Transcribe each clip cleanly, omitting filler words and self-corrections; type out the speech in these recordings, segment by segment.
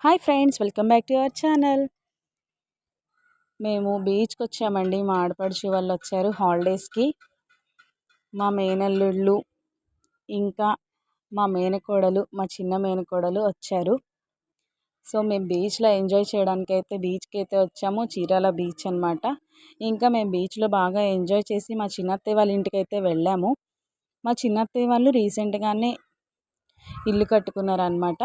Hi friends, welcome back to our channel. మేము బీచ్కి వచ్చామండి. మా ఆడపడుచు వాళ్ళు వచ్చారు హాలిడేస్కి. మా మేనల్లుళ్ళు ఇంకా మా మేనకోడలు, మా చిన్న మేనకోడలు వచ్చారు. సో మేము బీచ్లో ఎంజాయ్ చేయడానికి అయితే బీచ్కి అయితే వచ్చాము. చీరాల బీచ్ అనమాట. ఇంకా మేము బీచ్లో బాగా ఎంజాయ్ చేసి మా చిన్నత్తయ్య వాళ్ళ ఇంటికి అయితే వెళ్ళాము. మా చిన్నత్తయ్య వాళ్ళు రీసెంట్గానే ఇల్లు కట్టుకున్నారనమాట.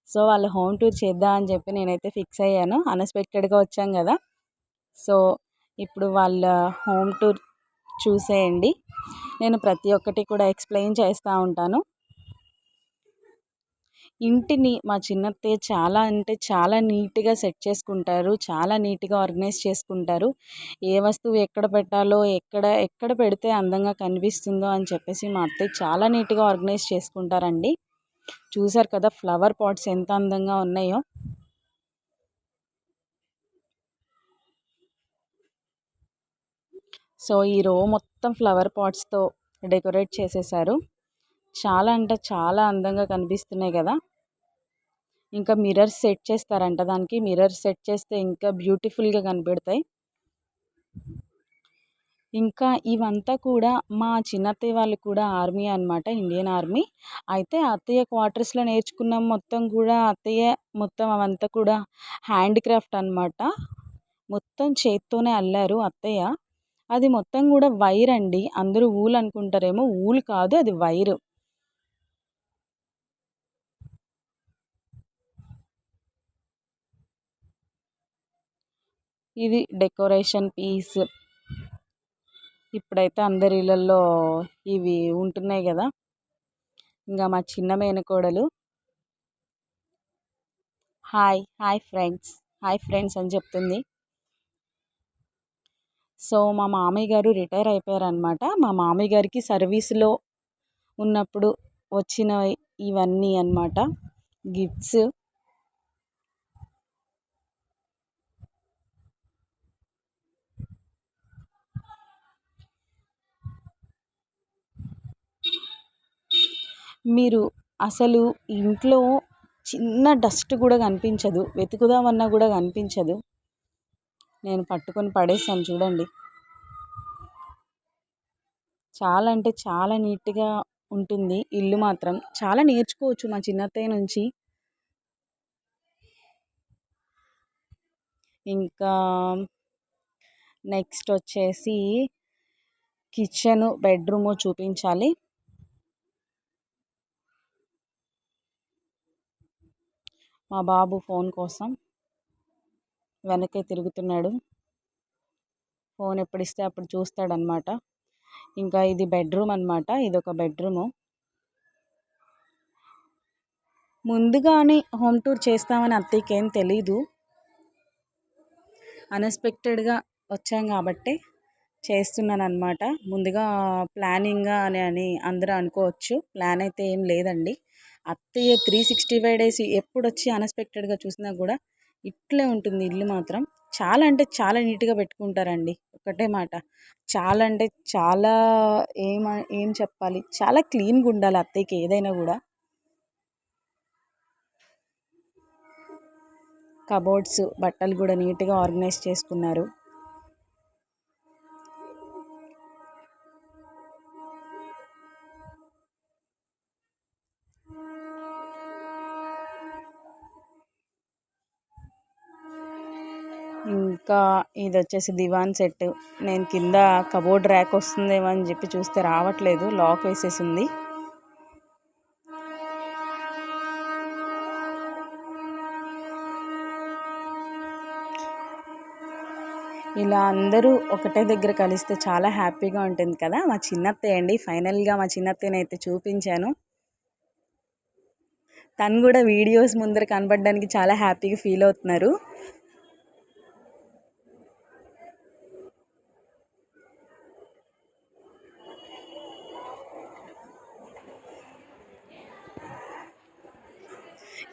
సో వాళ్ళ హోమ్ టూర్ చేద్దాం అని చెప్పి నేనైతే ఫిక్స్ అయ్యాను. అన్ఎక్స్పెక్టెడ్గా వచ్చాం కదా. సో ఇప్పుడు వాళ్ళ హోమ్ టూర్ చూసేయండి. నేను ప్రతి ఒక్కటి కూడా ఎక్స్ప్లెయిన్ చేస్తూ ఉంటాను. ఇంటిని మా చిన్నత్తయ్య చాలా అంటే చాలా నీట్గా సెట్ చేసుకుంటారు. చాలా నీట్గా ఆర్గనైజ్ చేసుకుంటారు. ఏ వస్తువు ఎక్కడ పెట్టాలో, ఎక్కడ పెడితే అందంగా కనిపిస్తుందో అని చెప్పేసి మా అత్తయ్య చాలా నీట్గా ఆర్గనైజ్ చేసుకుంటారండి. చూసారు కదా ఫ్లవర్ పాట్స్ ఎంత అందంగా ఉన్నాయో. సో ఈ రో మొత్తం ఫ్లవర్ పాట్స్తో డెకరేట్ చేసేసారు. చాలా అంటే చాలా అందంగా కనిపిస్తున్నాయి కదా. ఇంకా మిర్రర్స్ సెట్ చేస్తారంట. దానికి మిర్రర్స్ సెట్ చేస్తే ఇంకా బ్యూటిఫుల్గా కనబడతాయి. ఇంకా ఇవంతా కూడా మా చిన్నత్తయ్య వాళ్ళు కూడా ఆర్మీ అనమాట, ఇండియన్ ఆర్మీ. అయితే అత్తయ్య క్వార్టర్స్లో నేర్చుకున్న మొత్తం కూడా అత్తయ్య మొత్తం అవంతా కూడా హ్యాండ్ క్రాఫ్ట్ అనమాట. మొత్తం చేత్తోనే అల్లారు అత్తయ్య. అది మొత్తం కూడా వైర్ అండి. అందరూ ఊల్ అనుకుంటారేమో, ఊల్ కాదు, అది వైర్. ఇది డెకరేషన్ పీస్. ఇప్పుడైతే అందరి ఇళ్ళల్లో ఇవి ఉంటున్నాయి కదా. ఇంకా మా చిన్న మేనకోడలు hi hi friends, hi friends అని చెప్తుంది. సో మా మామయ్య గారు రిటైర్ అయిపోయారనమాట. మా మామయ్య గారికి సర్వీస్లో ఉన్నప్పుడు వచ్చిన ఇవన్నీ అన్నమాట గిఫ్ట్స్. మీరు అసలు ఇంట్లో చిన్న డస్ట్ కూడా కనిపించదు. వెతుకుదామన్నా కూడా కనిపించదు. నేను పట్టుకొని పడేసాను చూడండి. చాలా అంటే చాలా నీట్గా ఉంటుంది ఇల్లు మాత్రం. చాలా నేర్చుకోవచ్చు మా చిన్నత్తయ్య నుంచి. ఇంకా నెక్స్ట్ వచ్చేసి కిచెను, బెడ్రూము చూపించాలి. మా బాబు ఫోన్ కోసం వెనకే తిరుగుతున్నాడు. ఫోన్ ఎప్పుడు ఇస్తే అప్పుడు చూస్తాడనమాట. ఇంకా ఇది బెడ్రూమ్ అనమాట. ఇది ఒక బెడ్రూము. ముందుగానే హోమ్ టూర్ చేస్తామని అత్తయ్యకి ఏం తెలీదు. అన్ఎక్స్పెక్టెడ్గా వచ్చాం కాబట్టి చేస్తున్నాను అనమాట. ముందుగా ప్లానింగ్గా అని అందరూ అనుకోవచ్చు. ప్లాన్ అయితే ఏం లేదండి. అత్తయ్య 365 డేస్ ఎప్పుడు వచ్చి అన్ఎక్స్పెక్టెడ్గా చూసినా కూడా ఇట్లే ఉంటుంది ఇల్లు మాత్రం. చాలా అంటే చాలా నీట్గా పెట్టుకుంటారండి. ఒకటే మాట, చాలా అంటే చాలా ఏం చెప్పాలి, చాలా క్లీన్గా ఉండాలి అత్తయ్యకి ఏదైనా కూడా. కబోర్డ్స్, బట్టలు కూడా నీట్గా ఆర్గనైజ్ చేసుకున్నారు. ఇంకా ఇది వచ్చేసి దివాన్ సెట్. నేను కింద కబోర్డ్ ర్యాక్ వస్తుందేమో అని చెప్పి చూస్తే రావట్లేదు, లాక్ వేసేసింది. ఇలా అందరూ ఒకటే దగ్గర కలిస్తే చాలా హ్యాపీగా ఉంటుంది కదా. మా చిన్నత్తయ్య అండి. ఫైనల్గా మా చిన్నత్తయ్యని అయితే చూపించాను. తను కూడా వీడియోస్ ముందర కనబడడానికి చాలా హ్యాపీగా ఫీల్ అవుతున్నారు.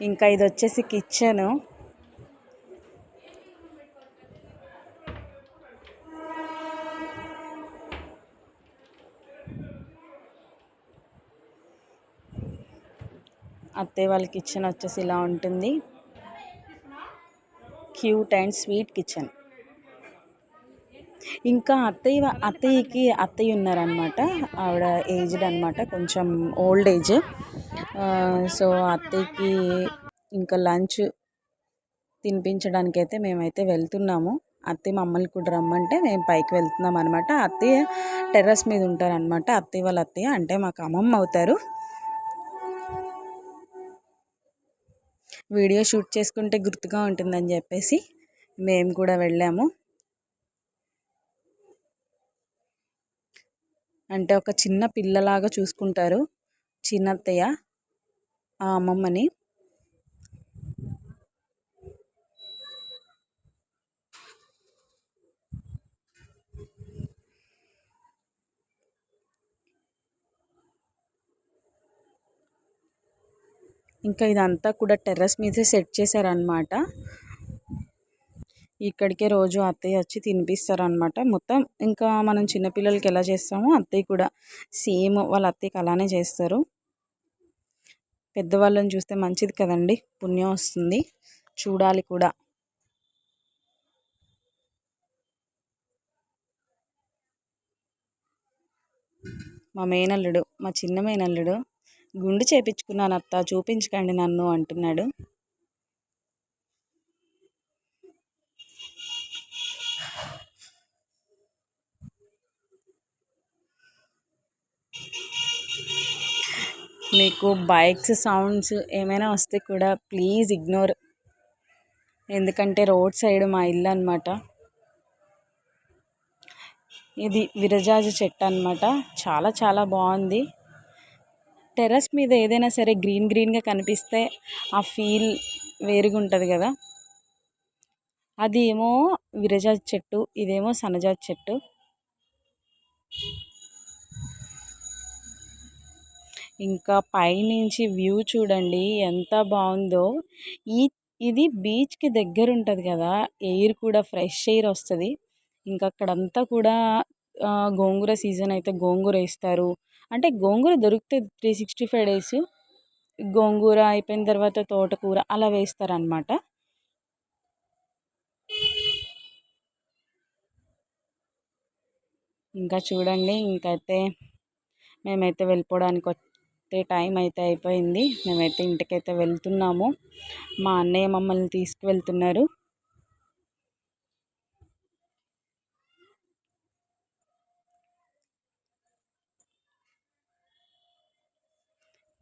ఇంకా ఇది వచ్చేసి కిచెను. అత్తయ్య వాళ్ళ కిచెన్ వచ్చేసి ఇలా ఉంటుంది. Cute and sweet kitchen. ఇంకా అత్తయ్య ఉన్నారనమాట. ఆవిడ ఏజ్డ్ అనమాట, కొంచెం ఓల్డ్ ఏజ్. సో అత్తయ్యకి ఇంకా లంచ్ తినిపించడానికైతే మేమైతే వెళ్తున్నాము. అత్తయ్య మమ్మల్ని కూడా రమ్మంటే మేము పైకి వెళ్తున్నాం అనమాట. అత్తయ్య టెర్రస్ మీద ఉంటారనమాట. అత్తయ్య వాళ్ళ అత్తయ్య అంటే మాకు అమ్మమ్మ అవుతారు. వీడియో షూట్ చేసుకుంటే గుర్తుగా ఉంటుందని చెప్పేసి మేము కూడా వెళ్ళాము. అంటే ఒక చిన్న పిల్లలాగా చూసుకుంటారు చిన్నత్తయ్య ఆ అమ్మమ్మని. ఇంకా ఇదంతా కూడా టెర్రస్ మీదే సెట్ చేశారనమాట. ఇక్కడికే రోజు అత్తయ్య వచ్చి తినిపిస్తారనమాట. మొత్తం ఇంకా మనం చిన్నపిల్లలకి ఎలా చేస్తామో అత్తయ్య కూడా సేమ్ వాళ్ళ అత్తయ్యకి అలానే చేస్తారు. పెద్దవాళ్ళని చూస్తే మంచిది కదండి, పుణ్యం వస్తుంది, చూడాలి కూడా. మా చిన్న మేనల్లుడు గుండు చేపించుకున్నాను అత్త, చూపించకండి నన్ను అంటున్నాడు. మీకు బైక్స్ సౌండ్స్ ఏమైనా వస్తే కూడా ప్లీజ్ ఇగ్నోర్. ఎందుకంటే రోడ్ సైడ్ మా ఇల్లు అనమాట. ఇది విరజాజ చెట్టు అనమాట. చాలా చాలా బాగుంది. టెర్రస్ మీద ఏదైనా సరే గ్రీన్గా కనిపిస్తే ఆ ఫీల్ వేరుగా ఉంటుంది కదా. అది ఏమో విరజాజ చెట్టు, ఇదేమో సన్నజాజి చెట్టు. ఇంకా పైనుంచి వ్యూ చూడండి ఎంత బాగుందో. ఇది బీచ్కి దగ్గర ఉంటుంది కదా, ఎయిర్ కూడా ఫ్రెష్ ఎయిర్ వస్తుంది. ఇంకా అక్కడంతా కూడా గోంగూర సీజన్ అయితే గోంగూర వేస్తారు. అంటే గోంగూర దొరుకుతుంది 365 days. గోంగూర అయిపోయిన తర్వాత తోటకూర అలా వేస్తారనమాట. ఇంకా చూడండి, ఇంకైతే మేమైతే వెళ్ళిపోవడానికి టైం అయితే అయిపోయింది. మేమైతే ఇంటికైతే వెళ్తున్నాము. మా అన్నయ్య మమ్మల్ని తీసుకువెళ్తున్నారు.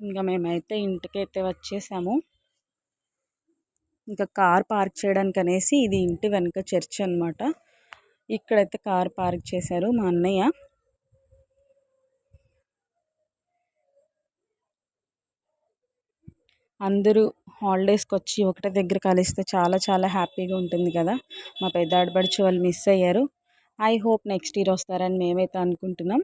ఇంకా మేమైతే ఇంటికైతే వచ్చేసాము. ఇంకా కార్ పార్క్ చేయడానికి అనేసి, ఇది ఇంటి వెనుక చర్చ్ అనమాట. ఇక్కడైతే కార్ పార్క్ చేశారు మా అన్నయ్య. అందరూ హాలిడేస్కి వచ్చి ఒకటే దగ్గర కలిస్తే చాలా చాలా హ్యాపీగా ఉంటుంది కదా. మా పెద్ద ఆడపడుచు వాళ్ళు మిస్ అయ్యారు. ఐ హోప్ నెక్స్ట్ ఇయర్ వస్తారని మేమైతే అనుకుంటున్నాం.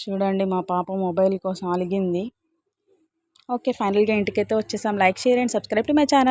చూడండి, మా పాప మొబైల్ కోసం అలిగింది. ఓకే, ఫైనల్గా ఇంటికైతే వచ్చేసాం. Like, share and subscribe to my channel.